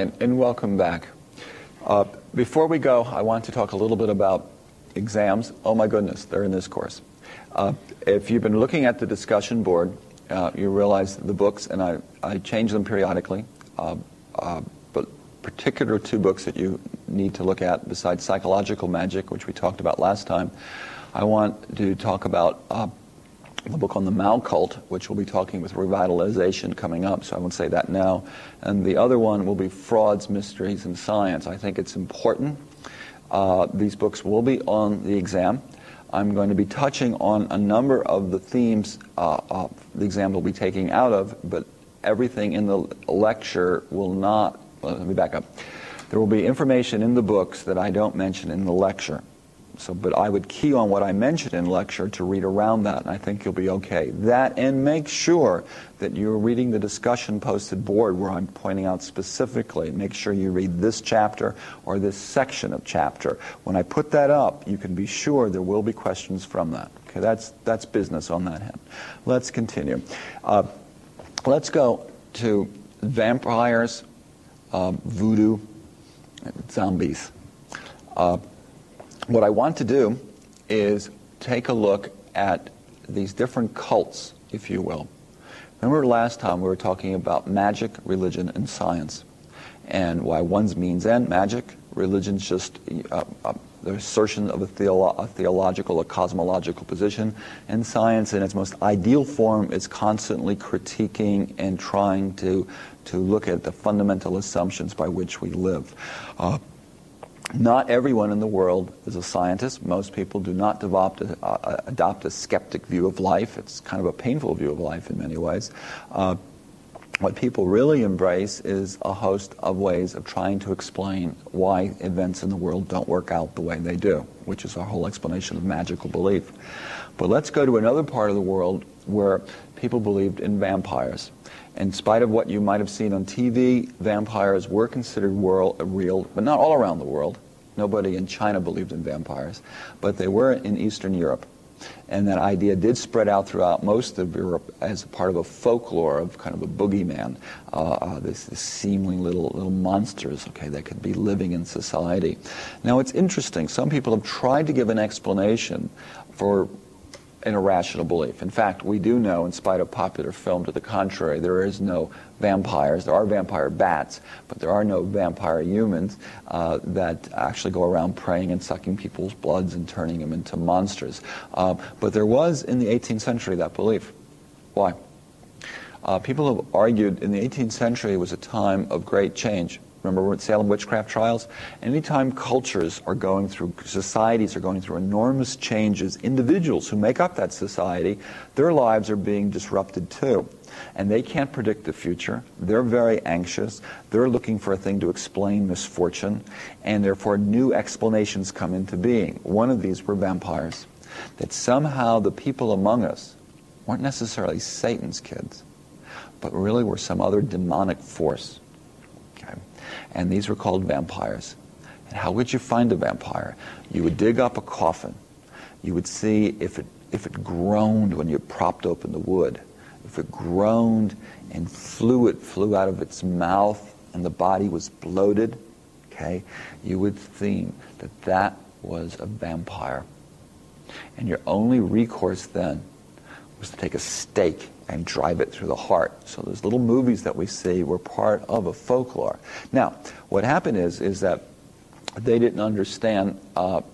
and welcome back. Before we go, I want to talk a little bit about exams. Oh my goodness, they're in this course. If you've been looking at the discussion board, you realize the books, and I change them periodically, but particular two books that you need to look at besides Psychological Magic, which we talked about last time. I want to talk about the book on the Mao cult, which we'll be talking with Revitalization coming up, so I won't say that now. And the other one will be Frauds, Mysteries, and Science. I think it's important. These books will be on the exam. I'm going to be touching on a number of the themes the exam will be taking out of, but everything in the lecture will not. Well, let me back up. There will be information in the books that I don't mention in the lecture. But I would key on what I mentioned in lecture to read around that, and I think you'll be okay. That, and make sure that you're reading the discussion posted board where I'm pointing out specifically. Make sure you read this chapter or this section of chapter. When I put that up, you can be sure there will be questions from that. Okay, that's business on that hand. Let's continue. Let's go to vampires, voodoo, and zombies. What I want to do is take a look at these different cults, if you will. Remember last time we were talking about magic, religion, and science, and why one's means end, magic, religion's just the assertion of a theological, a cosmological position, and science in its most ideal form is constantly critiquing and trying to look at the fundamental assumptions by which we live. Not everyone in the world is a scientist. Most people do not adopt a skeptic view of life. It's kind of a painful view of life in many ways. What people really embrace is a host of ways of trying to explain why events in the world don't work out the way they do, which is our whole explanation of magical belief. But let's go to another part of the world where people believed in vampires. In spite of what you might have seen on TV, vampires were considered real, but not all around the world. Nobody in China believed in vampires, but they were in Eastern Europe. And that idea did spread out throughout most of Europe as part of a folklore of kind of a boogeyman, this seeming little monsters, okay, that could be living in society. Now it's interesting, some people have tried to give an explanation for an irrational belief. In fact, we do know, in spite of popular film to the contrary, there is no vampires. There are vampire bats, but there are no vampire humans that actually go around preying and sucking people's bloods and turning them into monsters. But there was, in the 18th century, that belief. Why? People have argued in the 18th century was a time of great change. Remember Salem witchcraft trials? Anytime cultures are going through, societies are going through enormous changes, individuals who make up that society, their lives are being disrupted too. And they can't predict the future. They're very anxious. They're looking for a thing to explain misfortune, and therefore new explanations come into being. One of these were vampires. That somehow the people among us weren't necessarily Satan's kids, but really were some other demonic force. And these were called vampires. And how would you find a vampire? You would dig up a coffin. You would see if it groaned when you propped open the wood. If it groaned and fluid flew out of its mouth and the body was bloated, okay, you would think that that was a vampire. And your only recourse then was to take a stake and drive it through the heart. So those little movies that we see were part of a folklore. Now, what happened is that they didn't understand the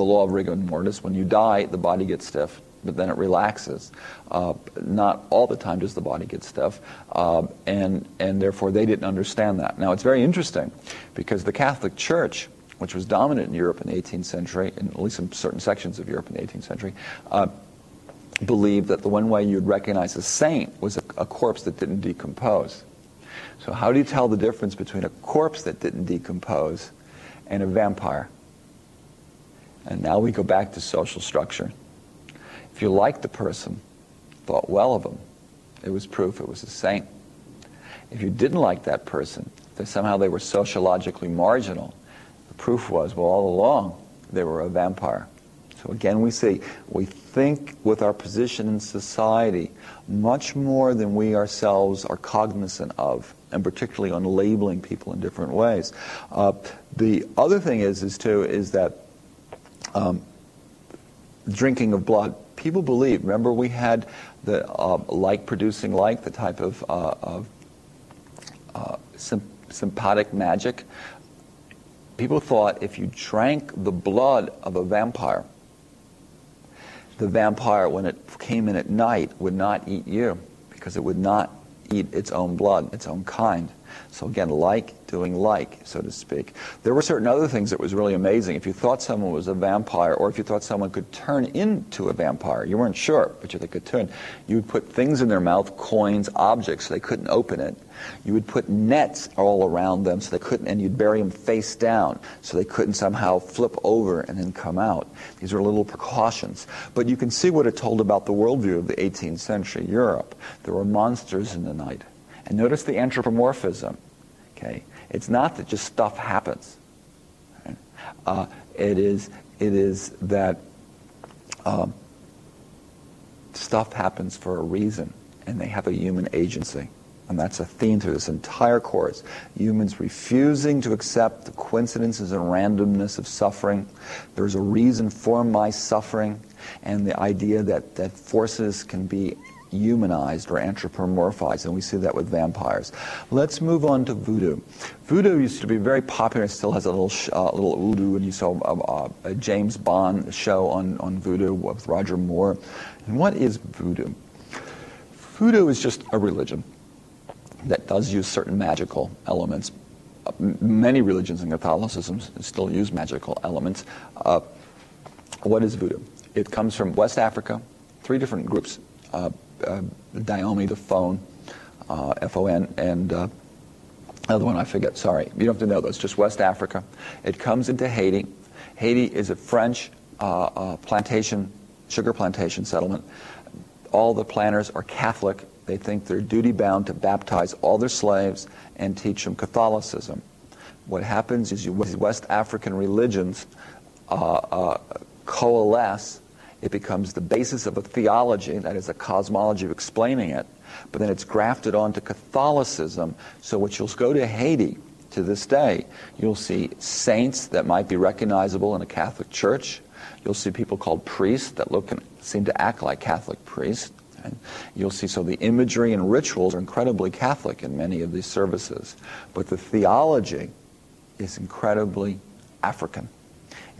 law of rigor mortis. When you die, the body gets stiff, but then it relaxes. Not all the time does the body get stiff, and therefore they didn't understand that. Now, it's very interesting because the Catholic Church, which was dominant in Europe in the 18th century, and at least in certain sections of Europe in the 18th century, believed that the one way you'd recognize a saint was a corpse that didn't decompose. So how do you tell the difference between a corpse that didn't decompose and a vampire? And now we go back to social structure. If you liked the person, thought well of them, it was proof it was a saint. If you didn't like that person, that somehow they were sociologically marginal, the proof was, well, all along, they were a vampire. So again, we think with our position in society much more than we ourselves are cognizant of, and particularly on labeling people in different ways. The other thing is that drinking of blood. People believe. Remember, we had the like producing like, the type of sympathetic magic. People thought if you drank the blood of a vampire, the vampire, when it came in at night, would not eat you, because it would not eat its own blood, its own kind. So again, like doing like, so to speak. There were certain other things that was really amazing. If you thought someone was a vampire, or if you thought someone could turn into a vampire, you weren't sure, but they could turn. You would put things in their mouth, coins, objects, so they couldn't open it. You would put nets all around them so they couldn't, and you'd bury them face down so they couldn't somehow flip over and then come out. These are little precautions. But you can see what it told about the worldview of the 18th century Europe. There were monsters in the night. And notice the anthropomorphism. Okay, it's not that just stuff happens. Right? It is that stuff happens for a reason, and they have a human agency. And that's a theme through this entire course. Humans refusing to accept the coincidences and randomness of suffering. There's a reason for my suffering, and the idea that forces can be humanized or anthropomorphized, and we see that with vampires. Let's move on to voodoo. Voodoo used to be very popular. It still has a little voodoo, and you saw a James Bond show on voodoo with Roger Moore. And what is voodoo? Voodoo is just a religion that does use certain magical elements. Many religions in Catholicism still use magical elements. What is voodoo? It comes from West Africa, 3 different groups. Diomi, the phone, F-O-N, and another one I forget, sorry. You don't have to know those, just West Africa. It comes into Haiti. Haiti is a French sugar plantation settlement. All the planters are Catholic. They think they're duty-bound to baptize all their slaves and teach them Catholicism. What happens is West African religions coalesce. It becomes the basis of a theology, that is a cosmology of explaining it, but then it's grafted onto Catholicism. So what you'll go to Haiti to this day, you'll see saints that might be recognizable in a Catholic church. You'll see people called priests that look and seem to act like Catholic priests. And you'll see, so the imagery and rituals are incredibly Catholic in many of these services. But the theology is incredibly African.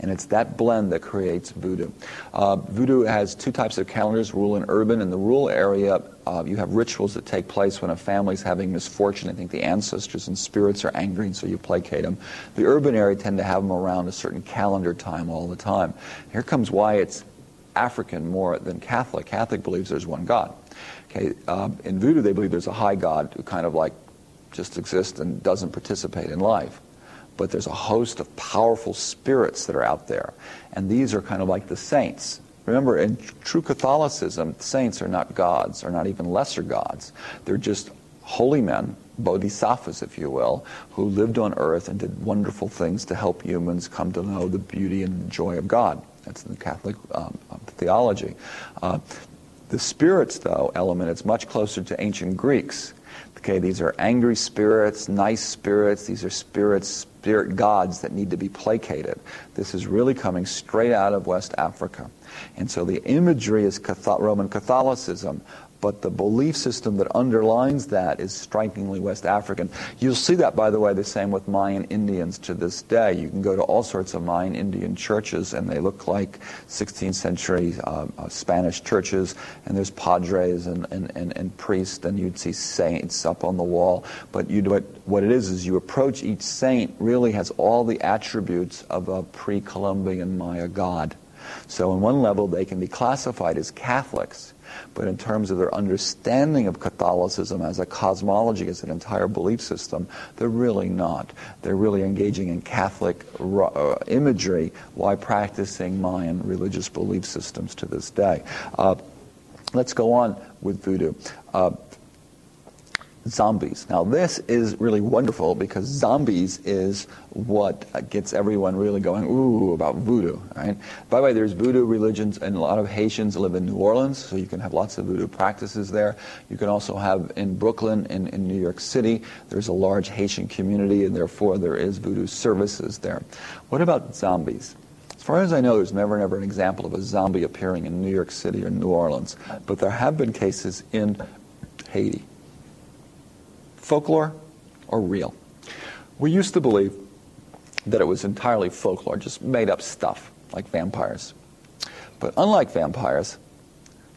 And it's that blend that creates voodoo. Voodoo has 2 types of calendars, rural and urban. In the rural area, you have rituals that take place when a family's having misfortune. I think the ancestors and spirits are angry, and so you placate them. The urban area tend to have them around a certain calendar time all the time. Here comes why it's African more than Catholic. Catholic believes there's one God. Okay, in voodoo, they believe there's a high God who kind of like just exists and doesn't participate in life. But there's a host of powerful spirits that are out there. And these are kind of like the saints. Remember, in true Catholicism, saints are not gods, or not even lesser gods. They're just holy men, bodhisattvas, if you will, who lived on earth and did wonderful things to help humans come to know the beauty and joy of God. That's in the Catholic theology. The spirits, though, element, it's much closer to ancient Greeks. Okay, these are angry spirits, nice spirits. These are spirit gods that need to be placated. This is really coming straight out of West Africa. And so the imagery is Roman Catholicism, but the belief system that underlines that is strikingly West African. You'll see that, by the way, the same with Mayan Indians to this day. You can go to all sorts of Mayan Indian churches, and they look like 16th century Spanish churches, and there's padres and priests, and you'd see saints up on the wall. But what it is you approach each saint really has all the attributes of a pre-Columbian Maya god. So on one level, they can be classified as Catholics, but in terms of their understanding of Catholicism as a cosmology, as an entire belief system, they're really not. They're really engaging in Catholic imagery while practicing Mayan religious belief systems to this day. Let's go on with voodoo. zombies. Now this is really wonderful because zombies is what gets everyone really going, ooh, about voodoo, right? By the way, there's voodoo religions, and a lot of Haitians live in New Orleans, so you can have lots of voodoo practices there. You can also have in Brooklyn, in New York City, there's a large Haitian community, and therefore there is voodoo services there. What about zombies? As far as I know, there's never an example of a zombie appearing in New York City or New Orleans, but there have been cases in Haiti. Folklore or real? We used to believe that it was entirely folklore, just made up stuff, like vampires. But unlike vampires,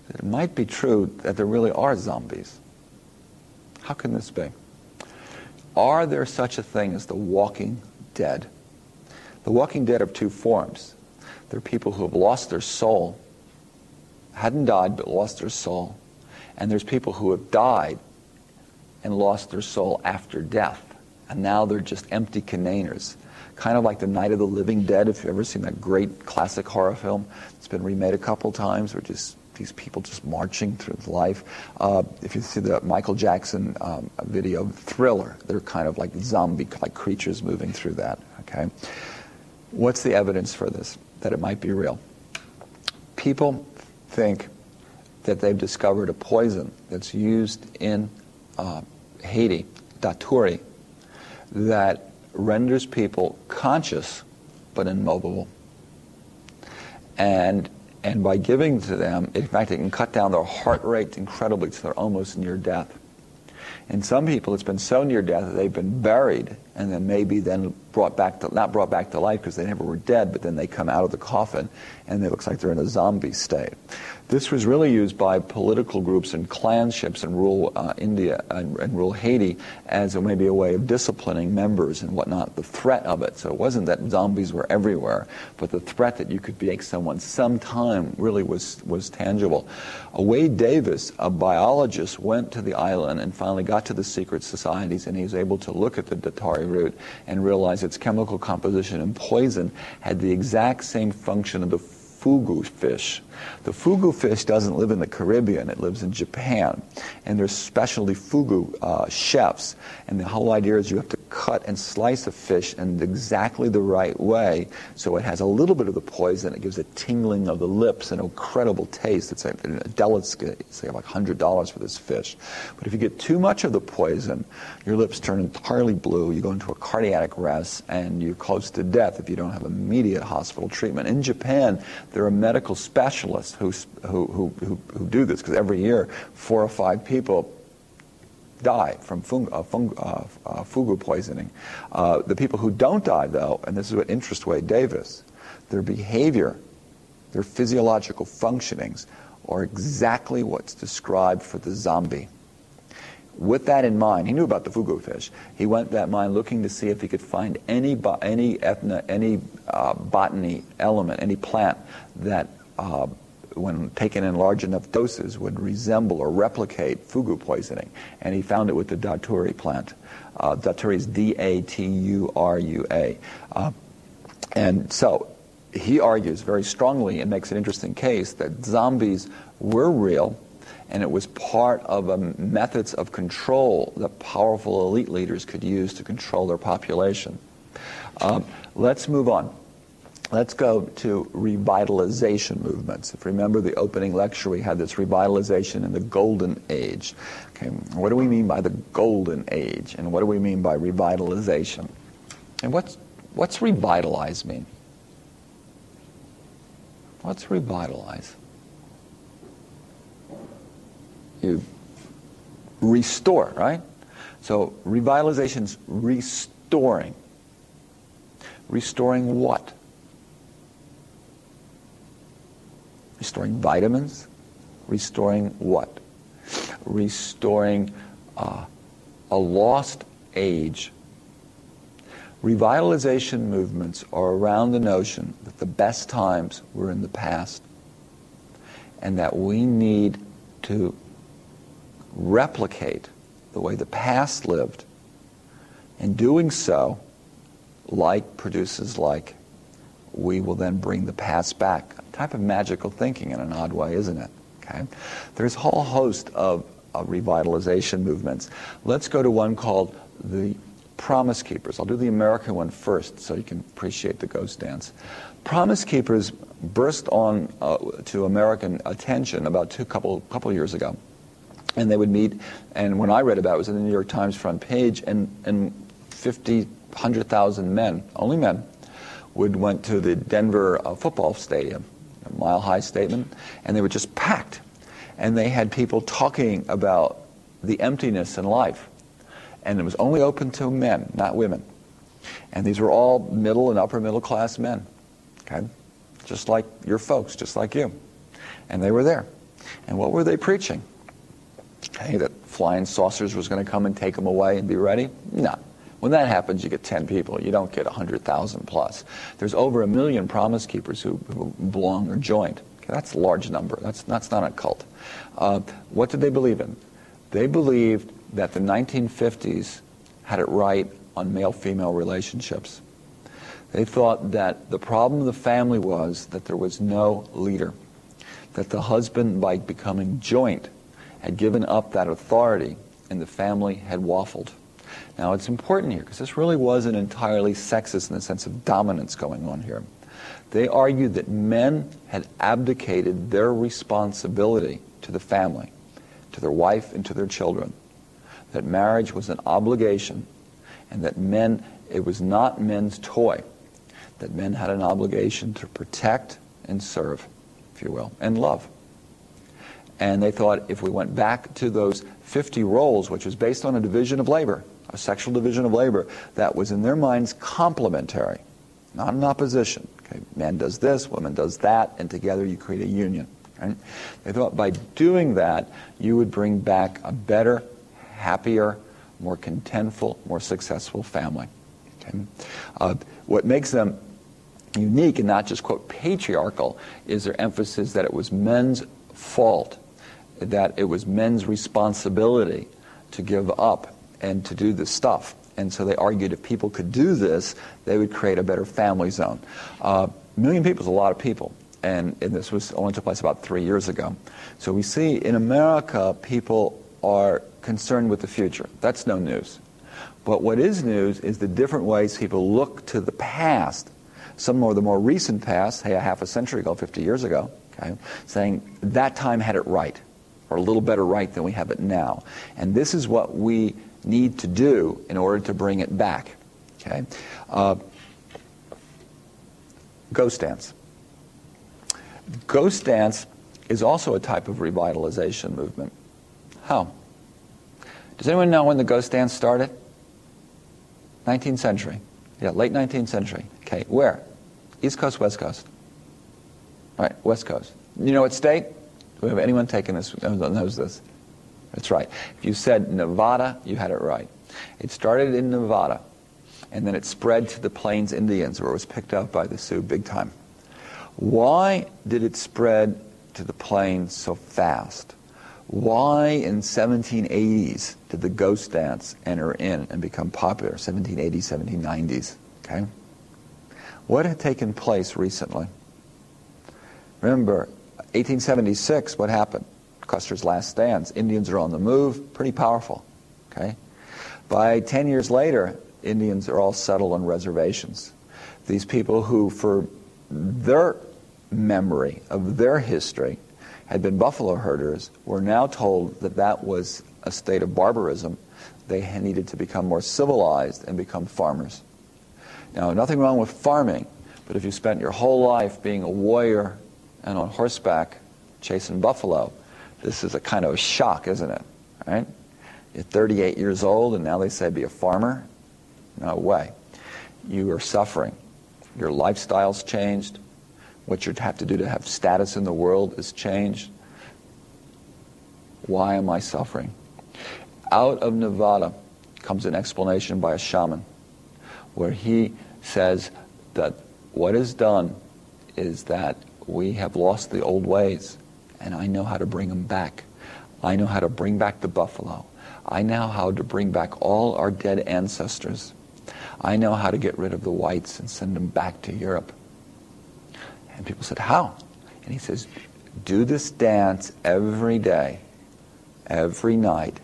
it might be true that there really are zombies. How can this be? Are there such a thing as the walking dead? The walking dead have two forms. There are people who have lost their soul, hadn't died but lost their soul, and there's people who have died and lost their soul after death, and now they're just empty containers, kind of like the Night of the Living Dead. If you've ever seen that great classic horror film, it's been remade a couple times, where just these people just marching through life. If you see the Michael Jackson video Thriller, they're kind of like zombie like creatures moving through that. Okay, what's the evidence for this, that it might be real? People think that they've discovered a poison that's used in Haiti, datura, that renders people conscious but immobile. And by giving to them, in fact, it can cut down their heart rate incredibly, so they're almost near death. In some people, it's been so near death that they've been buried and then maybe then not brought back to life because they never were dead, but then they come out of the coffin and it looks like they're in a zombie state. This was really used by political groups and clanships in rural India and rural Haiti as maybe a way of disciplining members and whatnot, the threat of it. So it wasn't that zombies were everywhere, but the threat that you could make someone sometime really was tangible. Wade Davis, a biologist, went to the island and finally got to the secret societies, and he was able to look at the datura root and realize its chemical composition and poison had the exact same function of the fugu fish. The fugu fish doesn't live in the Caribbean, it lives in Japan. And there's specialty fugu chefs. And the whole idea is you have to cut and slice a fish in exactly the right way so it has a little bit of the poison. It gives a tingling of the lips and incredible taste. It's like a delicacy. It's like $100 for this fish. But if you get too much of the poison, your lips turn entirely blue, you go into a cardiac arrest, and you're close to death if you don't have immediate hospital treatment. In Japan, there are medical specialists who do this, because every year 4 or 5 people die from fugu poisoning. The people who don't die, though, and this is what interests Wade Davis, their behavior, their physiological functionings are exactly what's described for the zombie. With that in mind, he knew about the fugu fish. He went that mind looking to see if he could find any botany element, any plant that when taken in large enough doses would resemble or replicate fugu poisoning. And he found it with the datura plant. Datura is D-A-T-U-R-U-A. And so he argues very strongly and makes an interesting case that zombies were real, and it was part of methods of control that powerful elite leaders could use to control their population. Let's move on. Let's go to revitalization movements. If you remember the opening lecture, we had this revitalization in the Golden Age. Okay, what do we mean by the Golden Age, and what do we mean by revitalization? And what's revitalize mean? What's revitalize? You restore, right? So revitalization's restoring. Restoring what? Restoring vitamins? Restoring what? Restoring a lost age. Revitalization movements are around the notion that the best times were in the past, and that we need to replicate the way the past lived. In doing so, like produces like, we will then bring the past back. A type of magical thinking in an odd way, isn't it? Okay? There's a whole host of revitalization movements. Let's go to one called the Promise Keepers. I'll do the American one first so you can appreciate the ghost dance. Promise Keepers burst on to American attention about a couple years ago. And they would meet, and when I read about it, it was in the New York Times front page, and 50, 100,000 men, only men, went to the Denver football stadium, a mile-high statement, and they were just packed. And they had people talking about the emptiness in life. And it was only open to men, not women. And these were all middle and upper middle class men, okay? Just like your folks, just like you. And they were there. And what were they preaching? Okay, that flying saucers was going to come and take them away and be ready? No. When that happens, you get 10 people. You don't get 100,000 plus. There's over 1 million Promise Keepers who belong or joined. Okay, that's a large number. That's not a cult. What did they believe in? They believed that the 1950s had it right on male-female relationships. They thought that the problem of the family was that there was no leader, that the husband, by becoming joint, had given up that authority and the family had waffled. Now it's important here because this really wasn't entirely sexist in the sense of dominance going on here. They argued that men had abdicated their responsibility to the family, to their wife and to their children, that marriage was an obligation and that men, it was not men's toy, that men had an obligation to protect and serve, if you will, and love. And they thought if we went back to those 50 roles, which was based on a division of labor, a sexual division of labor, that was in their minds complementary, not in opposition. Okay, man does this, woman does that, and together you create a union. Right? They thought by doing that, you would bring back a better, happier, more contentful, more successful family. Okay? What makes them unique and not just, quote, patriarchal is their emphasis that it was men's fault, that it was men's responsibility to give up and to do this stuff. And so they argued if people could do this, they would create a better family zone. 1 million people is a lot of people. And this was only took place about 3 years ago. So we see in America, people are concerned with the future. That's no news. But what is news is the different ways people look to the past, some more the more recent past, hey, a half a century ago, 50 years ago, okay, saying that time had it right, or a little better right than we have it now. And this is what we need to do in order to bring it back. Okay, ghost dance. Ghost dance is also a type of revitalization movement. How? Does anyone know when the ghost dance started? 19th century. Yeah, late 19th century. Okay, where? East Coast, West Coast. All right, West Coast. You know what state? Do we have anyone taking this knows this? That's right. If you said Nevada, you had it right. It started in Nevada, and then it spread to the Plains Indians, where it was picked up by the Sioux big time. Why did it spread to the Plains so fast? Why in 1780s did the ghost dance enter in and become popular? 1780s, 1790s. Okay? What had taken place recently? Remember, 1876, what happened? Custer's Last Stands. Indians are on the move, pretty powerful. Okay? By 10 years later, Indians are all settled on reservations. These people who, for their memory of their history, had been buffalo herders, were now told that that was a state of barbarism. They needed to become more civilized and become farmers. Now, nothing wrong with farming, but if you spent your whole life being a warrior and on horseback chasing buffalo, this is a kind of a shock, isn't it? Right? You're 38 years old, and now they say be a farmer? No way. You are suffering. Your lifestyle's changed. What you have to do to have status in the world has changed. Why am I suffering? Out of Nevada comes an explanation by a shaman where he says that what is done is that we have lost the old ways, and I know how to bring them back. I know how to bring back the buffalo. I know how to bring back all our dead ancestors. I know how to get rid of the whites and send them back to Europe. And people said, how? And he says, do this dance every day every night,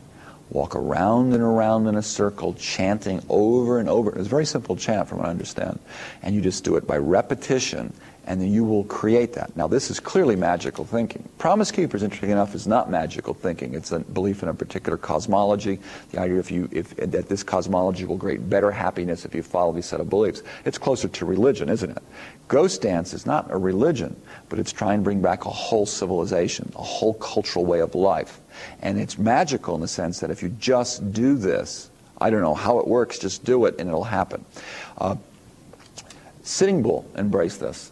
walk around and around in a circle, chanting over and over. It's a very simple chant from what I understand. And you just do it by repetition, and then you will create that. Now, this is clearly magical thinking. Promise Keepers, interesting enough, is not magical thinking. It's a belief in a particular cosmology, the idea that this cosmology will create better happiness if you follow these set of beliefs. It's closer to religion, isn't it? Ghost dance is not a religion, but it's trying to bring back a whole civilization, a whole cultural way of life. And it's magical in the sense that if you just do this, I don't know how it works, just do it and it'll happen. Sitting Bull embraced this.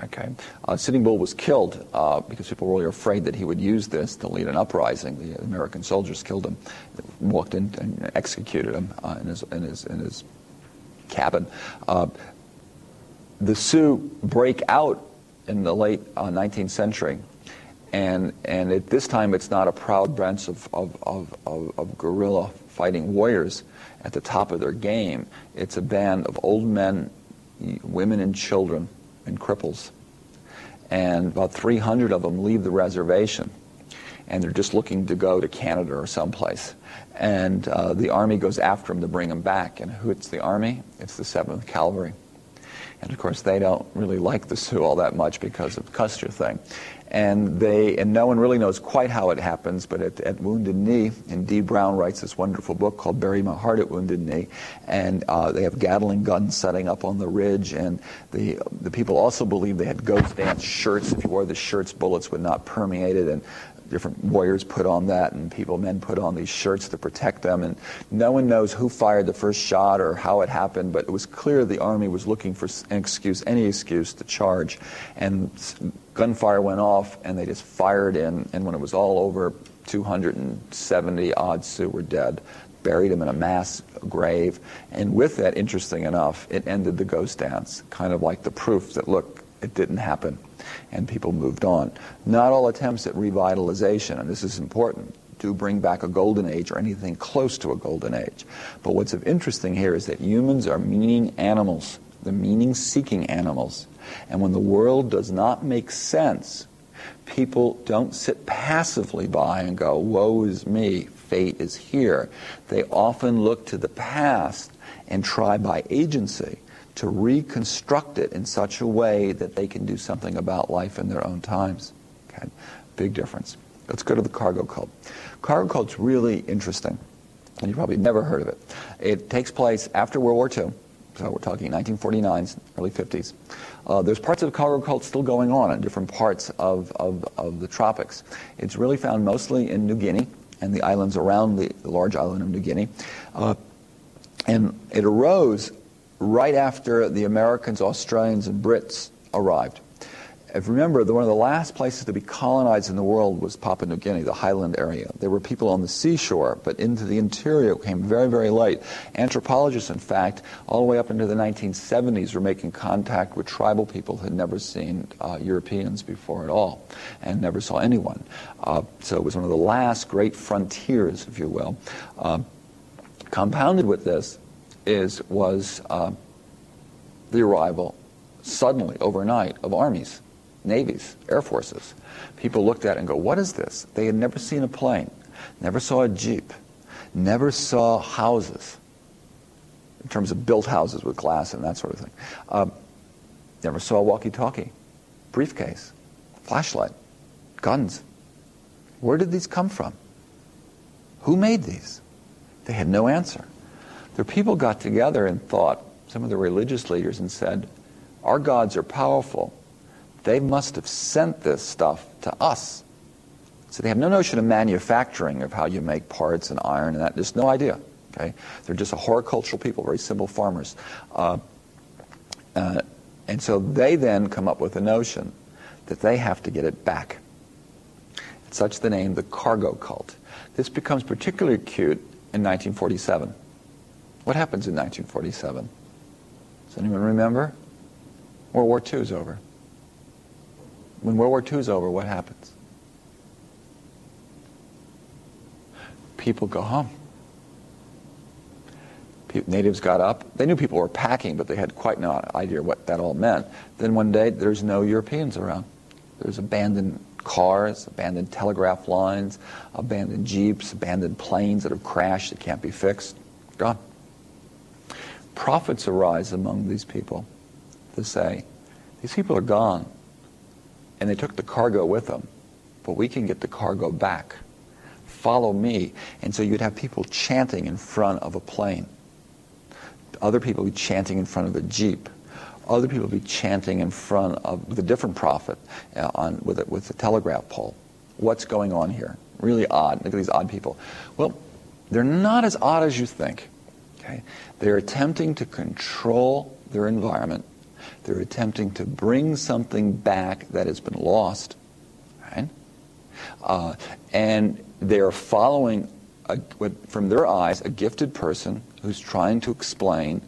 Okay, Sitting Bull was killed because people were really afraid that he would use this to lead an uprising. The American soldiers killed him, walked in and executed him in his cabin. The Sioux break out in the late 19th century, and at this time it's not a proud bunch of guerrilla fighting warriors at the top of their game. It's a band of old men, women and children, and cripples. And about 300 of them leave the reservation, and they're just looking to go to Canada or someplace. And the army goes after them to bring them back. And who it's the army? It's the 7th Cavalry. And of course they don't really like the Sioux all that much because of the Custer thing. And no one really knows quite how it happens, but at Wounded Knee, and Dee Brown writes this wonderful book called Bury My Heart at Wounded Knee, and they have Gatling guns setting up on the ridge, and the people also believe they had ghost dance shirts. If you wore the shirts, bullets would not permeate it, and different warriors put on that, and men put on these shirts to protect them, and no one knows who fired the first shot or how it happened, but it was clear the army was looking for any excuse to charge, and gunfire went off, and they just fired in, and when it was all over, 270 odd Sioux were dead, buried them in a mass grave, and with that, interesting enough, it ended the ghost dance, kind of like the proof that, look, it didn't happen, and people moved on. Not all attempts at revitalization, and this is important, do bring back a golden age or anything close to a golden age. But what's interesting here is that humans are meaning animals. They're meaning-seeking animals. And when the world does not make sense, people don't sit passively by and go, woe is me, fate is here. They often look to the past and try by agency to reconstruct it in such a way that they can do something about life in their own times. Okay? Big difference. Let's go to the cargo cult. Cargo cult's really interesting, and you've probably never heard of it. It takes place after World War II, so we're talking 1949s, early 50s. There's parts of the cargo cult still going on in different parts of the tropics. It's really found mostly in New Guinea and the islands around the large island of New Guinea. And it arose right after the Americans, Australians, and Brits arrived. If you remember, one of the last places to be colonized in the world was Papua New Guinea, the highland area. There were people on the seashore, but into the interior came very, very late. Anthropologists, in fact, all the way up into the 1970s were making contact with tribal people who had never seen Europeans before at all, and never saw anyone. So it was one of the last great frontiers, if you will. Compounded with this was the arrival, suddenly, overnight, of armies, navies, air forces. People looked at it and go, what is this? They had never seen a plane, never saw a jeep, never saw houses, in terms of built houses with glass and that sort of thing. Never saw a walkie-talkie, briefcase, flashlight, guns. Where did these come from? Who made these? They had no answer. Their people got together and thought, some of the religious leaders, and said, our gods are powerful. They must have sent this stuff to us. So they have no notion of manufacturing, of how you make parts and iron and that. There's no idea. Okay? They're just a horticultural people, very simple farmers. And so they then come up with a notion that they have to get it back. It's such the name, the cargo cult. This becomes particularly acute in 1947. What happens in 1947? Does anyone remember? World War II is over. When World War II is over, what happens? People go home. Natives got up. They knew people were packing, but they had quite no idea what that all meant. Then one day, there's no Europeans around. There's abandoned cars, abandoned telegraph lines, abandoned jeeps, abandoned planes that have crashed that can't be fixed. Gone. Prophets arise among these people to say, these people are gone, and they took the cargo with them, but we can get the cargo back. Follow me. And so you'd have people chanting in front of a plane. Other people would be chanting in front of a jeep. Other people would be chanting in front of the different prophet with a telegraph pole. What's going on here? Really odd. Look at these odd people. Well, they're not as odd as you think. Okay? They're attempting to control their environment. They're attempting to bring something back that has been lost. Right? And they're following, from their eyes, a gifted person who's trying to explain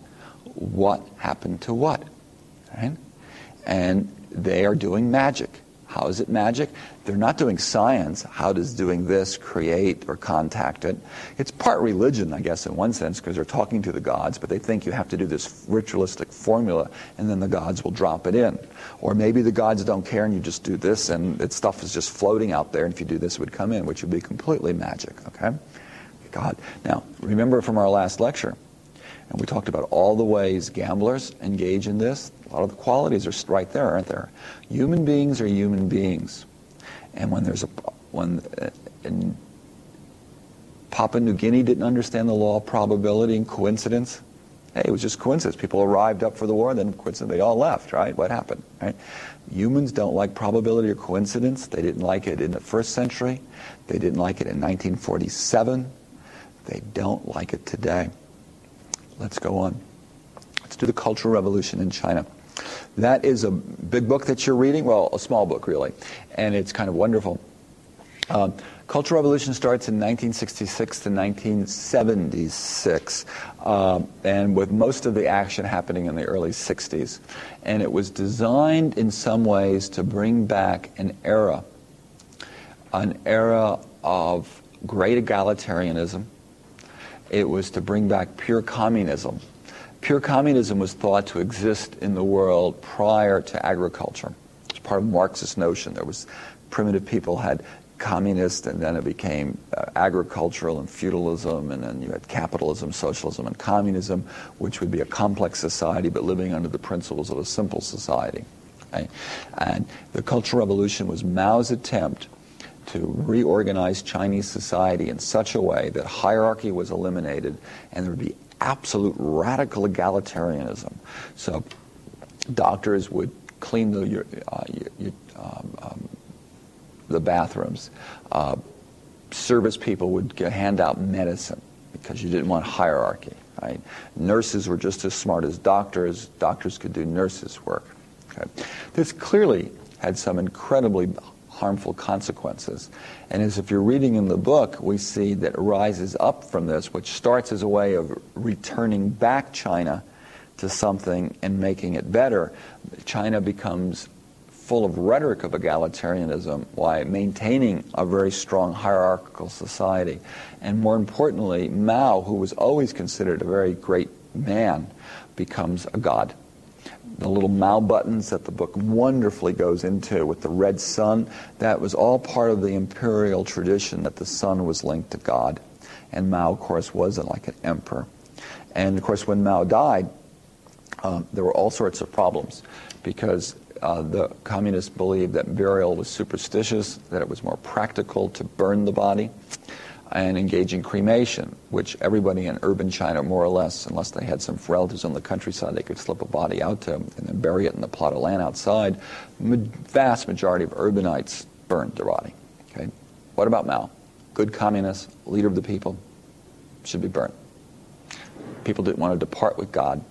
what happened to what. Right? And they are doing magic. How is it magic? They're not doing science. How does doing this create or contact it? It's part religion, I guess, in one sense, because they're talking to the gods, but they think you have to do this ritualistic formula, and then the gods will drop it in. Or maybe the gods don't care, and you just do this, and that stuff is just floating out there, and if you do this, it would come in, which would be completely magic, okay? God. Now, remember from our last lecture, and we talked about all the ways gamblers engage in this. A lot of the qualities are right there, aren't there? Human beings are human beings. And when Papua New Guinea didn't understand the law of probability and coincidence, hey, it was just coincidence. People arrived up for the war, then coincidence, they all left, right? What happened, right? Humans don't like probability or coincidence. They didn't like it in the first century. They didn't like it in 1947. They don't like it today. Let's go on. Let's do the Cultural Revolution in China. That is a big book that you're reading. Well, a small book, really. And it's kind of wonderful. Cultural Revolution starts in 1966 to 1976, and with most of the action happening in the early 60s. And it was designed in some ways to bring back an era of great egalitarianism. It was to bring back pure communism. Pure communism was thought to exist in the world prior to agriculture. It's part of Marxist notion. There was primitive people had communist, and then it became agricultural and feudalism, and then you had capitalism, socialism, and communism, which would be a complex society but living under the principles of a simple society. Okay? And the Cultural Revolution was Mao's attempt to reorganize Chinese society in such a way that hierarchy was eliminated and there would be absolute radical egalitarianism. So doctors would clean the bathrooms. Service people would hand out medicine because you didn't want hierarchy. Right? Nurses were just as smart as doctors. Doctors could do nurses' work. Okay? This clearly had some incredibly harmful consequences. And as if you're reading in the book, we see that it rises up from this, which starts as a way of returning back China to something and making it better. China becomes full of rhetoric of egalitarianism while maintaining a very strong hierarchical society. And more importantly, Mao, who was always considered a very great man, becomes a god. The little Mao buttons that the book wonderfully goes into with the red sun, that was all part of the imperial tradition that the sun was linked to God. And Mao, of course, was like an emperor. And, of course, when Mao died, there were all sorts of problems because the communists believed that burial was superstitious, that it was more practical to burn the body and engage in cremation, which everybody in urban China, more or less, unless they had some relatives on the countryside, they could slip a body out to and then bury it in the plot of land outside. Vast majority of urbanites burned their body. Okay? What about Mao? Good communist, leader of the people, should be burnt. People didn't want to depart with God,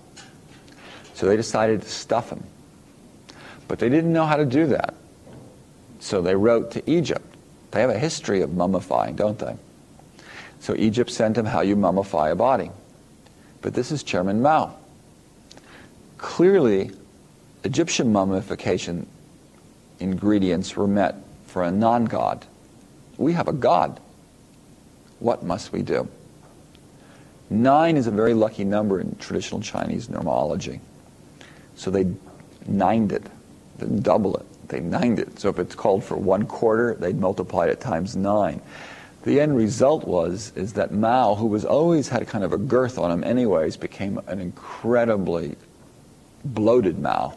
so they decided to stuff him. But they didn't know how to do that. So they wrote to Egypt. They have a history of mummifying, don't they? So Egypt sent him how you mummify a body. But this is Chairman Mao. Clearly, Egyptian mummification ingredients were met for a non-god. We have a god. What must we do? 9 is a very lucky number in traditional Chinese numerology. So they nined it. Didn't double it. They nined it. So if it's called for 1/4, they'd multiply it times 9. The end result is that Mao, who was always had kind of a girth on him anyways, became an incredibly bloated Mao.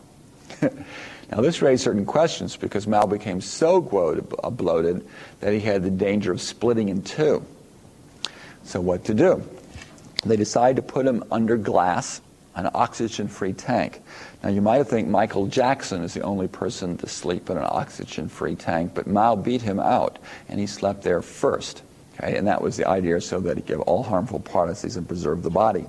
Now this raised certain questions because Mao became so bloated that he had the danger of splitting in two. So what to do? They decided to put him under glass, an oxygen-free tank. Now you might think Michael Jackson is the only person to sleep in an oxygen-free tank, but Mao beat him out, and he slept there first. Okay? And that was the idea, so that he'd give all harmful particles and preserve the body.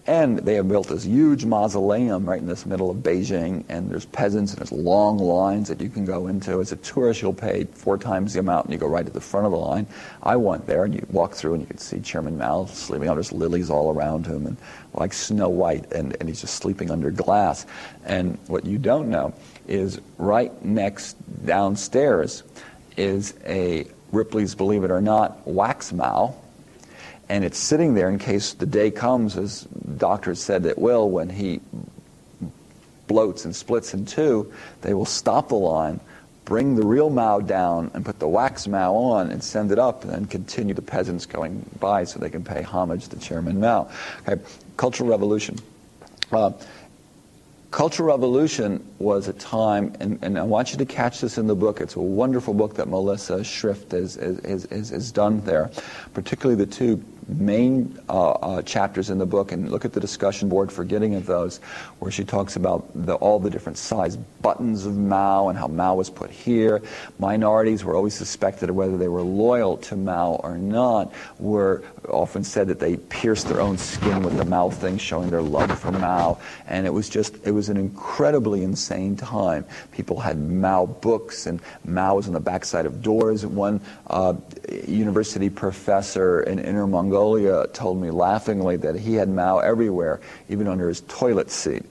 And they have built this huge mausoleum right in this middle of Beijing, and there's peasants and there's long lines that you can go into. As a tourist, you'll pay 4 times the amount and you go right to the front of the line. I went there and you walk through and you could see Chairman Mao sleeping. There's lilies all around him and like Snow White, and he's just sleeping under glass. And what you don't know is right next downstairs is a Ripley's Believe It or Not wax Mao. And it's sitting there in case the day comes, as doctors said it will, when he bloats and splits in two, they will stop the line, bring the real Mao down, and put the wax Mao on and send it up, and then continue the peasants going by so they can pay homage to Chairman Mao. Okay. Cultural Revolution. Cultural Revolution was a time, and I want you to catch this in the book. It's a wonderful book that Melissa Schrift has done there, particularly the 2 main chapters in the book, and look at the discussion board for getting at those, where she talks about all the different size buttons of Mao and how Mao was put here. Minorities were always suspected of whether they were loyal to Mao or not, were often said that they pierced their own skin with the Mao thing, showing their love for Mao. And it was an incredibly insane time. People had Mao books, and Mao was on the backside of doors. One university professor in Inner Mongolia told me laughingly that he had Mao everywhere, even under his toilet seat.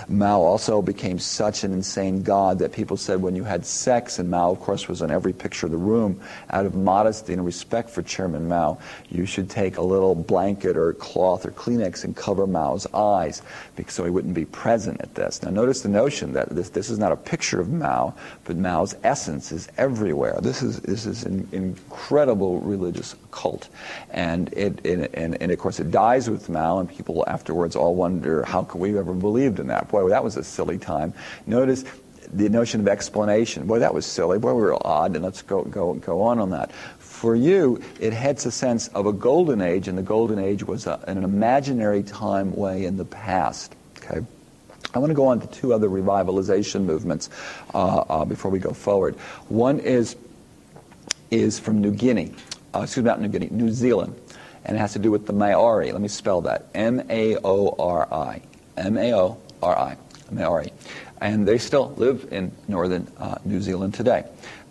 Mao also became such an insane god that people said when you had sex, and Mao, of course, was in every picture of the room, out of modesty and respect for Chairman Mao, you should take a little blanket or cloth or Kleenex and cover Mao's eyes so he wouldn't be present at this. Now notice the notion that this is not a picture of Mao, but Mao's essence is everywhere. This is an incredible religious cult. And of course it dies with Mao, and people afterwards all wonder, how could we ever believed in that? Boy, that was a silly time. Notice the notion of explanation. Boy, that was silly. Boy, we were odd, and let's go on that. For you, it has a sense of a golden age, and the golden age was an imaginary time way in the past. Okay. I want to go on to 2 other revitalization movements before we go forward. One is from New Zealand, and it has to do with the Maori. Let me spell that. M-A-O-R-I. M-A-O-R-I. Maori. And they still live in northern New Zealand today.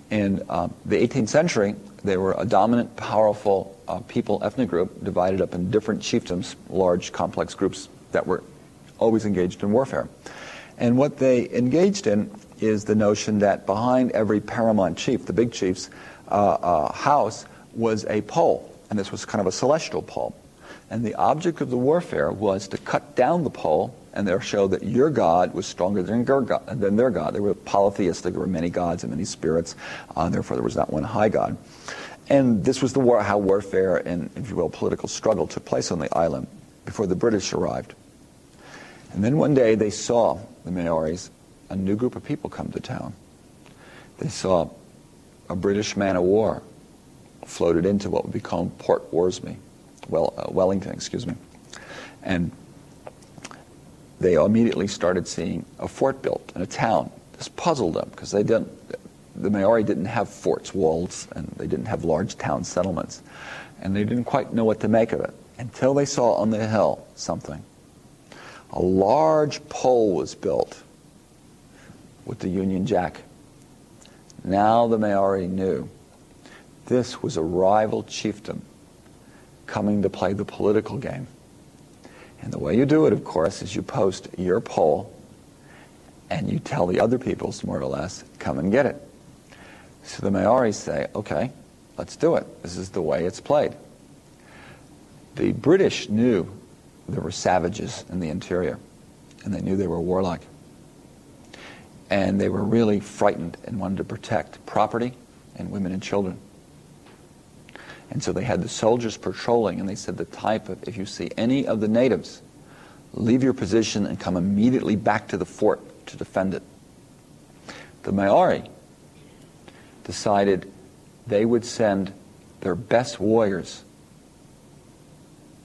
In the 18th century, they were a dominant, powerful ethnic group divided up in different chiefdoms, large, complex groups that were always engaged in warfare. And what they engaged in is the notion that behind every paramount chief, the big chief's house, was a pole. And this was kind of a celestial pole. And the object of the warfare was to cut down the pole and there show that your God was stronger than their God. They were polytheistic. There were many gods and many spirits. Therefore, there was not one high God. And this was how warfare and, if you will, political struggle took place on the island before the British arrived. And then one day they saw, the Maoris, a new group of people come to town. They saw a British man-of-war floated into what would be called Port Wellington, and they immediately started seeing a fort built in a town. This puzzled them because the Maori didn't have forts, walls, and they didn't have large town settlements, and they didn't quite know what to make of it until they saw on the hill something. A large pole was built with the Union Jack. Now the Maori knew this was a rival chieftain coming to play the political game. And the way you do it, of course, is you post your pole and you tell the other peoples, more or less, come and get it. So the Maoris say, okay, let's do it. This is the way it's played. The British knew there were savages in the interior, and they knew they were warlike. And they were really frightened and wanted to protect property and women and children. And so they had the soldiers patrolling, and they said the type of, if you see any of the natives, leave your position and come immediately back to the fort to defend it. The Maori decided they would send their best warriors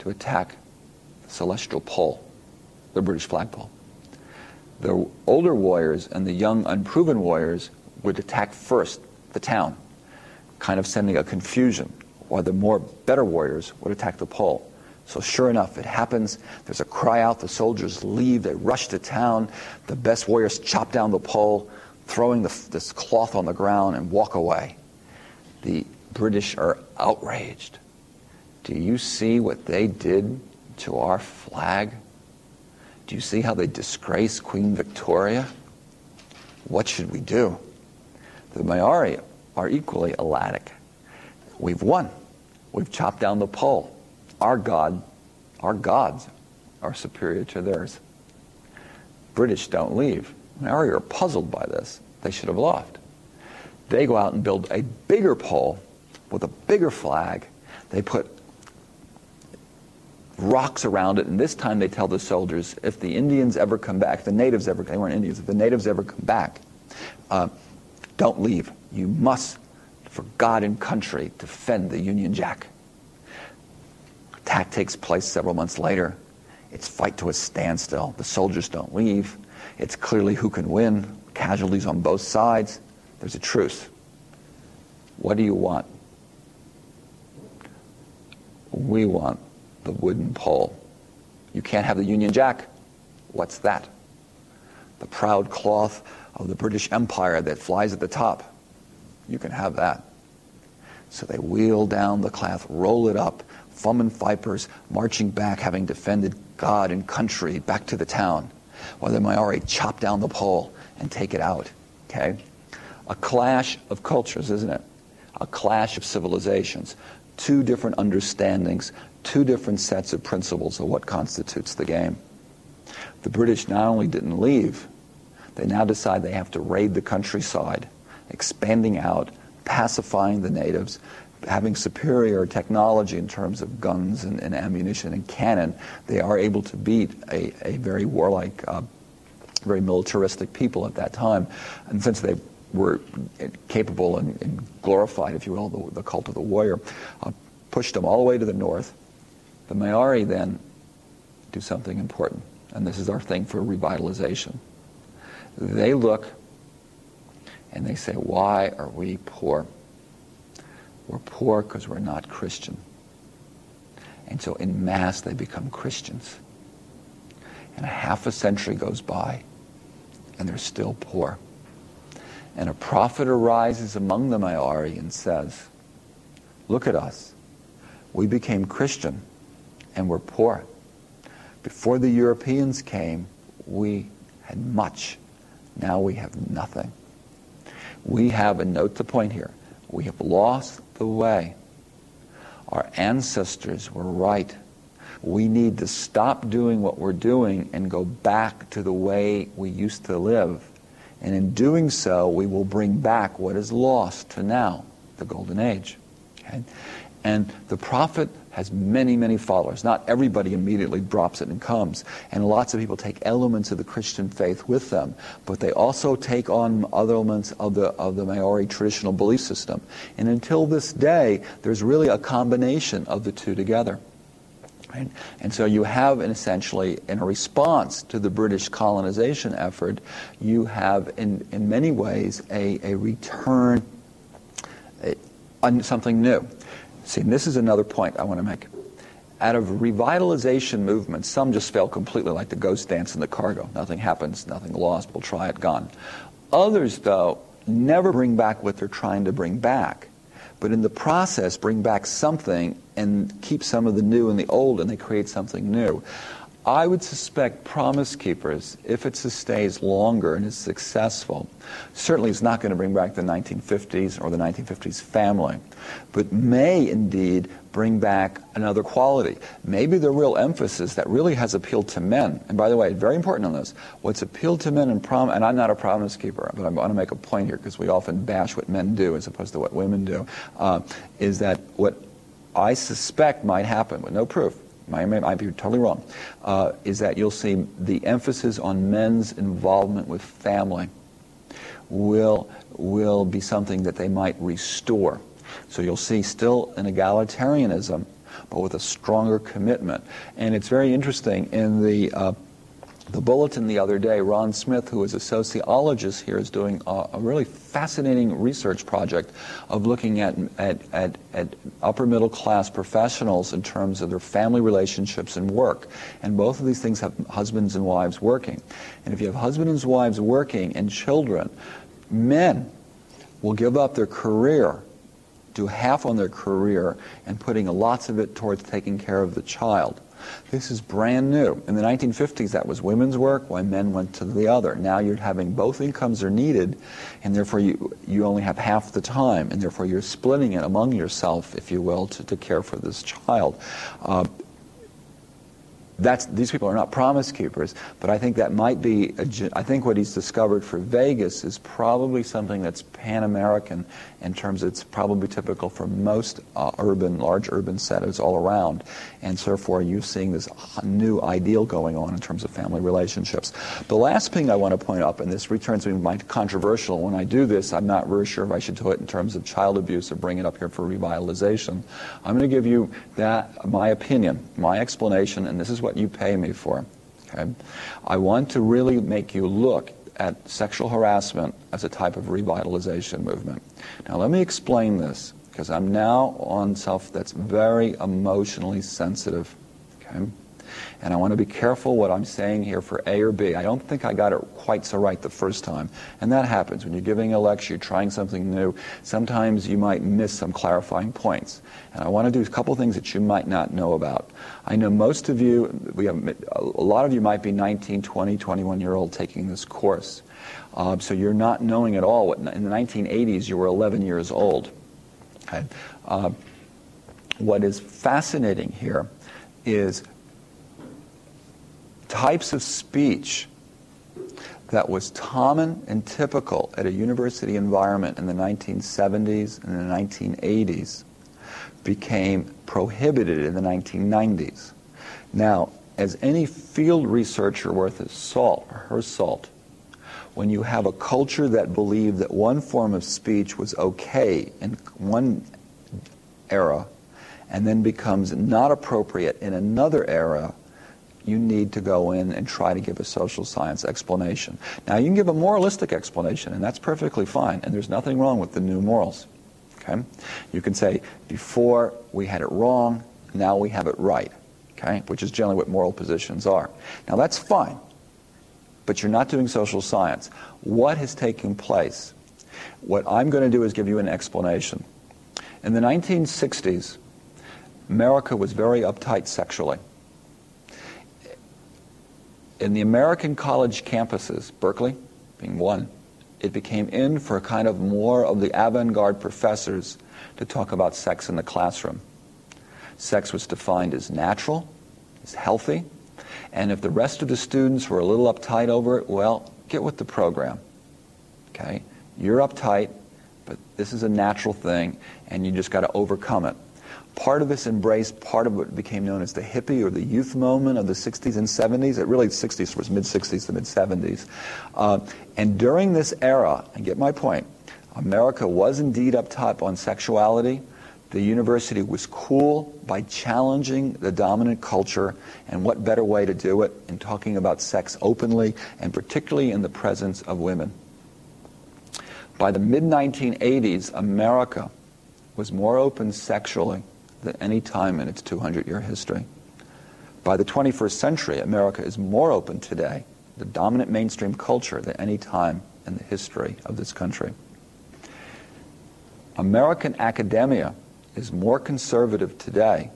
to attack the celestial pole, the British flagpole. The older warriors and the young, unproven warriors would attack first the town, kind of sending a confusion, while the more better warriors would attack the pole. So sure enough, it happens. There's a cry out. The soldiers leave. They rush to town. The best warriors chop down the pole, throwing this cloth on the ground, and walk away. The British are outraged. Do you see what they did to our flag? Do you see how they disgrace Queen Victoria? What should we do? The Maori are equally elatic. We've won. We've chopped down the pole. Our gods are superior to theirs. British don't leave. Maori are puzzled by this. They should have left. They go out and build a bigger pole with a bigger flag. They put rocks around it, and this time they tell the soldiers, if the Indians ever come back, they weren't Indians, if the natives ever come back, don't leave. You must, for God and country, defend the Union Jack. Attack takes place several months later. It's fight to a standstill. The soldiers don't leave. It's clearly who can win. Casualties on both sides. There's a truce. What do you want? We want the wooden pole. You can't have the Union Jack. What's that? The proud cloth of the British Empire that flies at the top. You can have that. So they wheel down the cloth, roll it up, Fum and Vipers marching back, having defended God and country, back to the town, while the Maori chop down the pole and take it out. Okay? A clash of cultures, isn't it? A clash of civilizations. Two different understandings, two different sets of principles of what constitutes the game. The British not only didn't leave, they now decide they have to raid the countryside, expanding out, pacifying the natives, having superior technology in terms of guns and ammunition and cannon. They are able to beat a very warlike, very militaristic people at that time. And since they were capable and glorified, if you will, the cult of the warrior, pushed them all the way to the north. The Maori then do something important, and this is our thing for revitalization. They look and they say, why are we poor? We're poor because we're not Christian. And so en masse they become Christians. And a half a century goes by, and they're still poor. And a prophet arises among the Maori and says, look at us. We became Christian, and we're poor. Before the Europeans came, we had much. Now we have nothing. We have, and note the point here, we have lost the way. Our ancestors were right. We need to stop doing what we're doing and go back to the way we used to live. And in doing so, we will bring back what is lost to now, the Golden Age. Okay? And the prophet has many, many followers. Not everybody immediately drops it and comes. And lots of people take elements of the Christian faith with them. But they also take on other elements of the Maori traditional belief system. And until this day, there's really a combination of the two together. Right? And so you have, essentially, in a response to the British colonization effort, you have, in many ways, a return on something new. See, and this is another point I want to make. Out of revitalization movements, some just fail completely, like the ghost dance in the cargo. Nothing happens, nothing lost, we'll try it, gone. Others, though, never bring back what they're trying to bring back, but in the process bring back something and keep some of the new and the old, and they create something new. I would suspect Promise Keepers, if it sustains longer and is successful, certainly is not going to bring back the 1950s or the 1950s family, but may indeed bring back another quality. Maybe the real emphasis that really has appealed to men, and by the way, very important on this, what's appealed to men and I'm not a Promise Keeper, but I want to make a point here because we often bash what men do as opposed to what women do, is that what I suspect might happen, with no proof, I might be totally wrong, is that you'll see the emphasis on men's involvement with family will be something that they might restore. So you'll see still an egalitarianism, but with a stronger commitment. And it's very interesting, in the bulletin the other day, Ron Smith, who is a sociologist here, is doing a really fascinating research project of looking at upper middle class professionals in terms of their family relationships and work. And both of these things have husbands and wives working. And if you have husbands and wives working and children, men will give up their career, do half on their career, and putting lots of it towards taking care of the child. This is brand new. In the 1950s, that was women's work, while men went to the other. Now you're having both incomes are needed, and therefore you only have half the time, and therefore you're splitting it among yourself, if you will, to care for this child. These people are not Promise Keepers, but I think that might be, I think what he's discovered for Vegas is probably something that's pan-American in terms of it's probably typical for most large urban settings all around. And so therefore you're seeing this new ideal going on in terms of family relationships. The last thing I want to point up, and this returns to me my controversial, when I do this, I'm not very sure if I should do it in terms of child abuse or bring it up here for revitalization. I'm going to give you my opinion, my explanation, and this is what you pay me for. Okay? I want to really make you look at sexual harassment as a type of revitalization movement. Now let me explain this, because I'm now on stuff that's very emotionally sensitive. Okay? And I want to be careful what I'm saying here for A or B. I don't think I got it quite so right the first time. And that happens. When you're giving a lecture, you're trying something new, sometimes you might miss some clarifying points. And I want to do a couple things that you might not know about. I know most of you, a lot of you might be 19, 20, 21-year-old taking this course. So you're not knowing at all what, in the 1980s, you were 11 years old. Okay? What is fascinating here is types of speech that was common and typical at a university environment in the 1970s and the 1980s became prohibited in the 1990s. Now, as any field researcher worth his salt, or her salt, when you have a culture that believed that one form of speech was okay in one era and then becomes not appropriate in another era, you need to go in and try to give a social science explanation. Now, you can give a moralistic explanation, and that's perfectly fine, and there's nothing wrong with the new morals. Okay? You can say, before we had it wrong, now we have it right, okay? Which is generally what moral positions are. Now, that's fine, but you're not doing social science. What has taken place? What I'm going to do is give you an explanation. In the 1960s, America was very uptight sexually. In the American college campuses, Berkeley being one, it became in for kind of more of the avant-garde professors to talk about sex in the classroom. Sex was defined as natural, as healthy, and if the rest of the students were a little uptight over it, well, get with the program. Okay? You're uptight, but this is a natural thing, and you just got to overcome it. Part of this embraced part of what became known as the hippie or the youth moment of the 60s and 70s. It really, the 60s was mid-60s to mid-70s. And during this era, and get my point, America was indeed up top on sexuality. The university was cool by challenging the dominant culture, and what better way to do it in talking about sex openly, and particularly in the presence of women. By the mid-1980s, America was more open sexually than any time in its 200-year history. By the 21st century, America is more open today, the dominant mainstream culture, than any time in the history of this country. American academia is more conservative today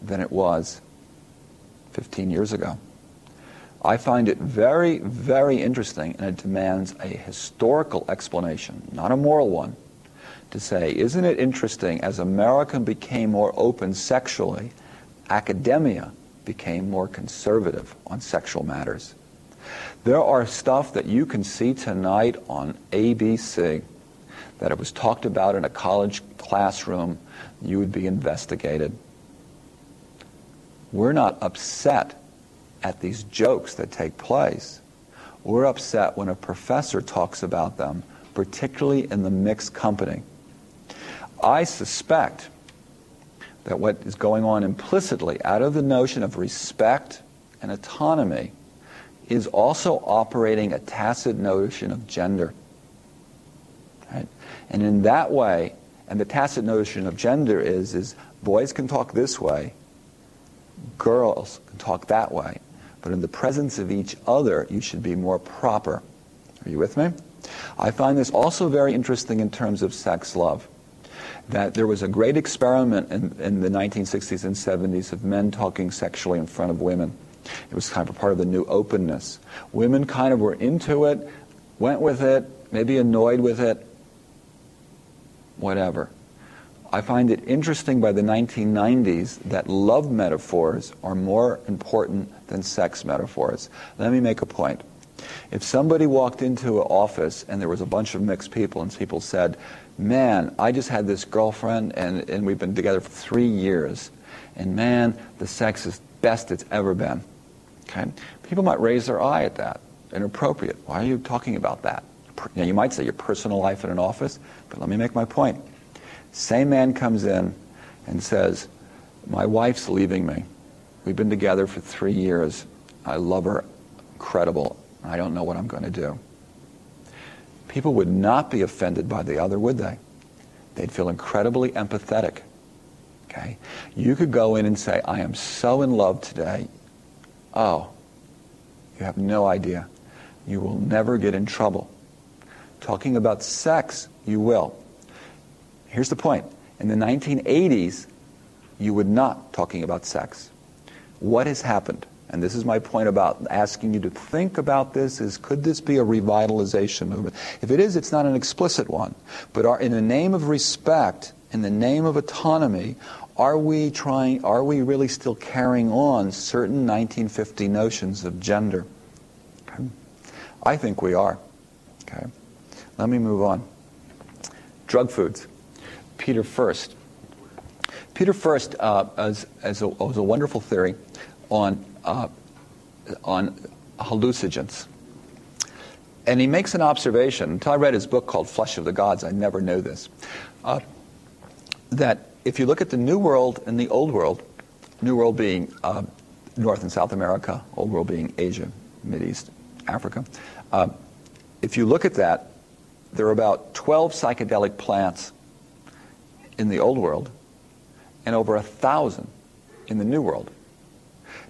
than it was 15 years ago. I find it very, very interesting, and it demands a historical explanation, not a moral one, to say, isn't it interesting, as America became more open sexually, academia became more conservative on sexual matters. There are stuff that you can see tonight on ABC that it was talked about in a college classroom, you would be investigated. We're not upset at these jokes that take place. We're upset when a professor talks about them, particularly in the mixed company. I suspect that what is going on implicitly out of the notion of respect and autonomy is also operating a tacit notion of gender. Right? And in that way, and the tacit notion of gender is boys can talk this way, girls can talk that way, but in the presence of each other, you should be more proper. Are you with me? I find this also very interesting in terms of sex love. That there was a great experiment in the 1960s and 70s of men talking sexually in front of women. It was kind of a part of the new openness. Women kind of were into it, went with it, maybe annoyed with it, whatever. I find it interesting by the 1990s that love metaphors are more important than sex metaphors. Let me make a point. If somebody walked into an office and there was a bunch of mixed people and people said, man, I just had this girlfriend and we've been together for 3 years, and man, the sex is best it's ever been. Okay? People might raise their eye at that. Inappropriate. Why are you talking about that? You might say your personal life in an office, but let me make my point. Same man comes in and says, my wife's leaving me. We've been together for 3 years. I love her. Incredible. I don't know what I'm going to do. People would not be offended by the other, would they? They'd feel incredibly empathetic. Okay? You could go in and say, I am so in love today. Oh, you have no idea. You will never get in trouble. Talking about sex, you will. Here's the point. In the 1980s, you would not talking about sex. What has happened? And this is my point about asking you to think about this, is could this be a revitalization movement? If it is, it's not an explicit one. But in the name of respect, in the name of autonomy, are we really still carrying on certain 1950 notions of gender? Okay. I think we are. Okay. Let me move on. Drug foods. Peter First. Peter First has a wonderful theory on hallucinogens. And he makes an observation. Until I read his book called Flesh of the Gods, I never knew this. That if you look at the New World and the Old World, New World being North and South America, Old World being Asia, Mideast, Africa, if you look at that, there are about 12 psychedelic plants in the Old World and over 1,000 in the New World.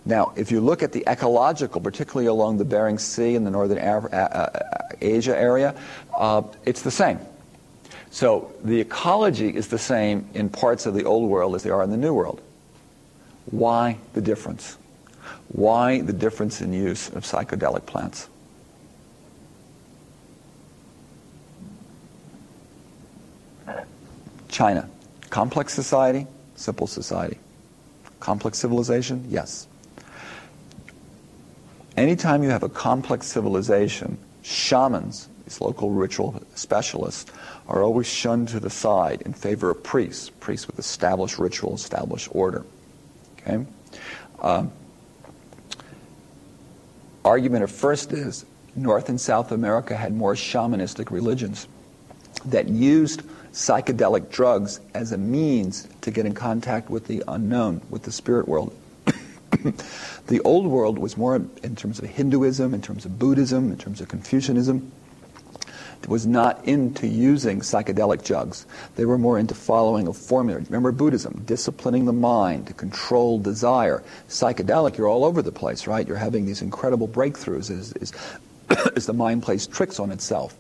Now, if you look at the ecological, particularly along the Bering Sea in the northern Asia area, it's the same. So the ecology is the same in parts of the Old World as they are in the New World. Why the difference? Why the difference in use of psychedelic plants? China. Complex society, simple society. Complex civilization? Yes. Anytime you have a complex civilization, shamans, these local ritual specialists, are always shunned to the side in favor of priests with established ritual, established order. Okay? Argument at first is North and South America had more shamanistic religions that used psychedelic drugs as a means to get in contact with the unknown, with the spirit world. The Old World was more in terms of Hinduism, in terms of Buddhism, in terms of Confucianism. It was not into using psychedelic drugs. They were more into following a formula. Remember Buddhism, disciplining the mind to control desire. Psychedelic, you're all over the place, right? You're having these incredible breakthroughs as the mind plays tricks on itself.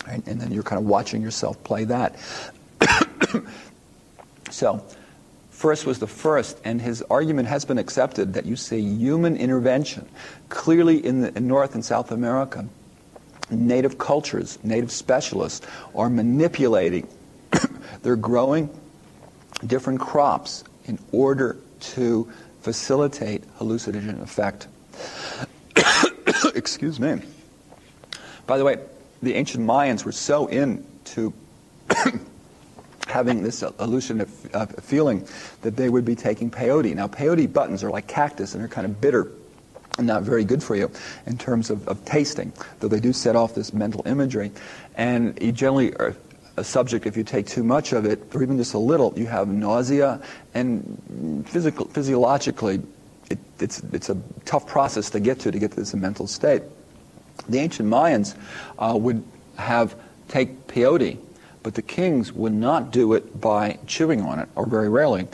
Right? And then you're kind of watching yourself play that. So, First was the first, and his argument has been accepted that you see human intervention clearly in North and South America. Native cultures, native specialists are manipulating. They're growing different crops in order to facilitate hallucinogen effect. Excuse me. By the way, the ancient Mayans were so into having this hallucinative feeling that they would be taking peyote. Now, peyote buttons are like cactus, and they're kind of bitter and not very good for you in terms of tasting, though they do set off this mental imagery. And you generally are a subject, if you take too much of it, or even just a little, you have nausea, and physiologically, it's a tough process to get to this mental state. The ancient Mayans would take peyote, but the kings would not do it by chewing on it, or very rarely.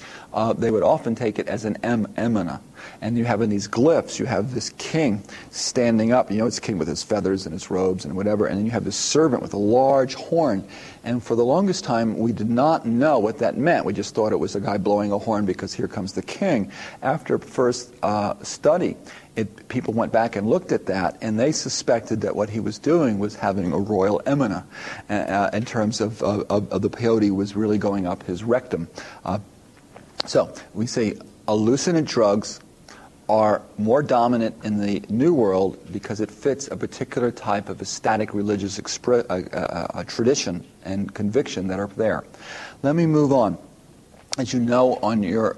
They would often take it as an emana. And you have in these glyphs, you have this king standing up. You know, it's a king with his feathers and his robes and whatever. And then you have this servant with a large horn. And for the longest time, we did not know what that meant. We just thought it was a guy blowing a horn because here comes the king. After first study, people went back and looked at that, and they suspected that what he was doing was having a royal emana in terms of the peyote was really going up his rectum. So we say hallucinant drugs are more dominant in the New World because it fits a particular type of ecstatic religious tradition and conviction that are there. Let me move on. As you know, on your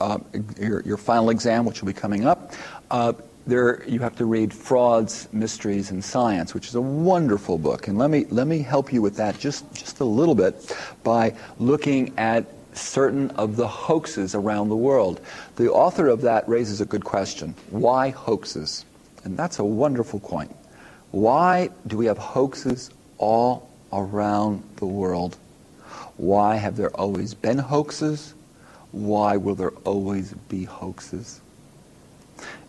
final exam, which will be coming up, there you have to read Frauds, Mysteries, and Science, which is a wonderful book. And let me help you with that just a little bit by looking at certain of the hoaxes around the world. The author of that raises a good question. Why hoaxes? And that's a wonderful point. Why do we have hoaxes all around the world? Why have there always been hoaxes? Why will there always be hoaxes?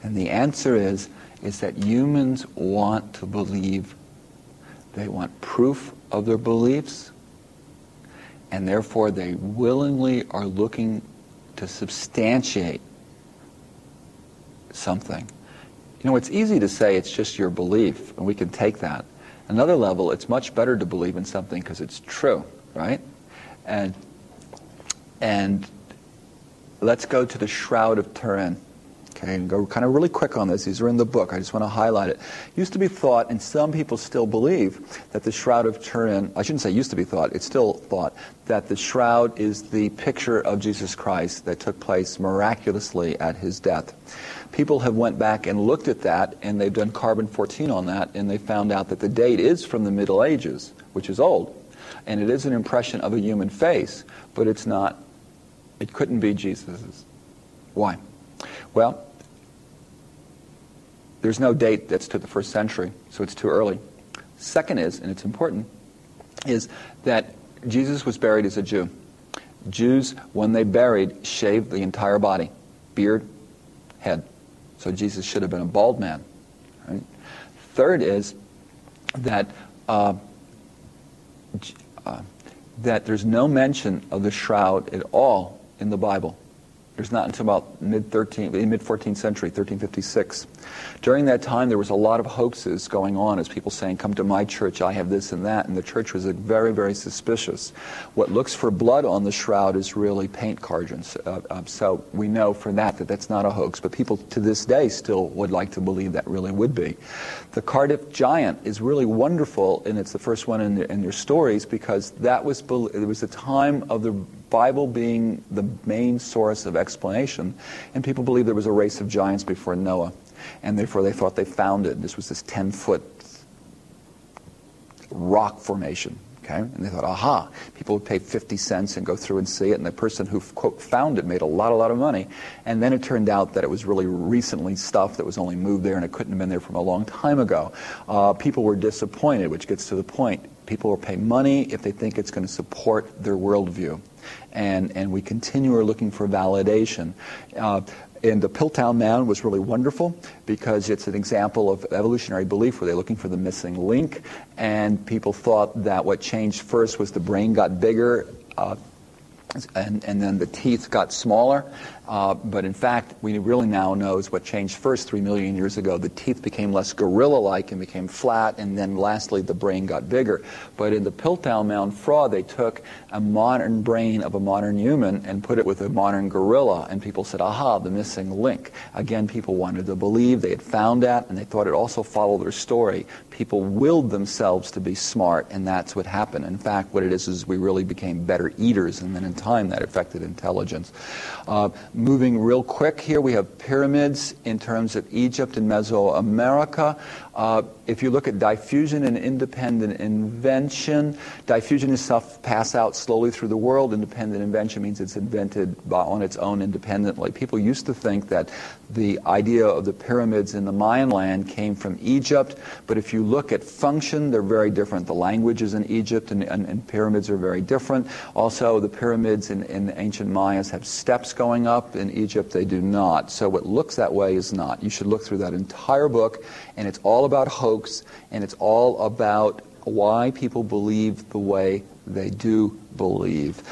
And the answer is that humans want to believe. They want proof of their beliefs, and therefore they willingly are looking to substantiate something. You know, it's easy to say it's just your belief, and we can take that. Another level, it's much better to believe in something because it's true, right? And let's go to the Shroud of Turin. Okay, and go kind of really quick on this. These are in the book. I just want to highlight it. Used to be thought, and some people still believe, that the Shroud of Turin, I shouldn't say used to be thought, it's still thought, that the shroud is the picture of Jesus Christ that took place miraculously at his death. People have went back and looked at that, and they've done carbon-14 on that, and they found out that the date is from the Middle Ages, which is old, and it is an impression of a human face, but it's not, it couldn't be Jesus's. Why? Well, there's no date that's to the 1st century, so it's too early. Second is, and it's important, is that Jesus was buried as a Jew. Jews, when they buried, shaved the entire body, beard, head. So Jesus should have been a bald man. Right? Third is that that there's no mention of the shroud at all in the Bible. There's not until about mid-14th century, 1356. During that time, there was a lot of hoaxes going on as people saying, come to my church, I have this and that, and the church was very, very suspicious. What looks for blood on the shroud is really paint cartons. So we know from that that's not a hoax, but people to this day still would like to believe that really would be. The Cardiff Giant is really wonderful, and it's the first one in your stories, because it was the time of the Bible being the main source of explanation, and people believed there was a race of giants before Noah, and therefore they thought they found it. This was this 10-foot rock formation, okay? And they thought, aha, people would pay 50 cents and go through and see it, and the person who, quote, found it made a lot of money. And then it turned out that it was really recently stuff that was only moved there, and it couldn't have been there from a long time ago. People were disappointed, which gets to the point. People will pay money if they think it's going to support their worldview. And we continue looking for validation. And the Piltdown Man was really wonderful because it's an example of evolutionary belief where they're looking for the missing link, and people thought that what changed first was the brain got bigger and then the teeth got smaller. But in fact, we really now knows what changed first 3 million years ago. The teeth became less gorilla-like and became flat, and then lastly, the brain got bigger. But in the Piltdown Mound fraud, they took a modern brain of a modern human and put it with a modern gorilla, and people said, aha, the missing link. Again, people wanted to believe they had found that, and they thought it also followed their story. People willed themselves to be smart, and that's what happened. In fact, what it is we really became better eaters, and then in time that affected intelligence. Moving real quick here, we have pyramids in terms of Egypt and Mesoamerica. If you look at diffusion and independent invention, diffusion is stuff pass out slowly through the world. Independent invention means it's invented on its own independently. People used to think that the idea of the pyramids in the Mayan land came from Egypt, but if you look at function, they're very different. The languages in Egypt and pyramids are very different. Also, the pyramids in the ancient Mayas have steps going up. In Egypt, they do not. So what looks that way is not. You should look through that entire book, and it's all about hoax, and it's all about why people believe the way they do believe.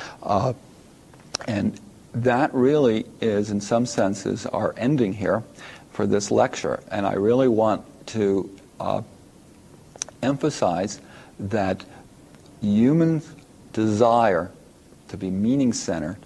And that really is, in some senses, our ending here for this lecture. And I really want to emphasize that human desire to be meaning-centered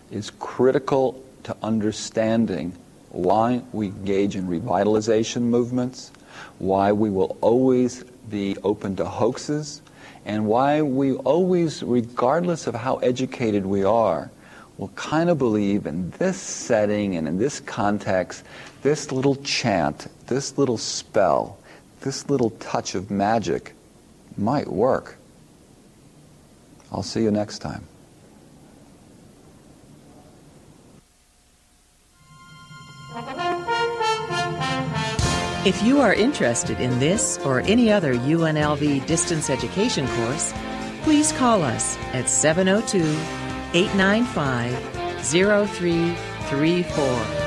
is critical to understanding why we engage in revitalization movements, why we will always be open to hoaxes, and why we always, regardless of how educated we are, will kind of believe in this setting and in this context, this little chant, this little spell, this little touch of magic might work. I'll see you next time. If you are interested in this or any other UNLV distance education course, please call us at 702-895-0334.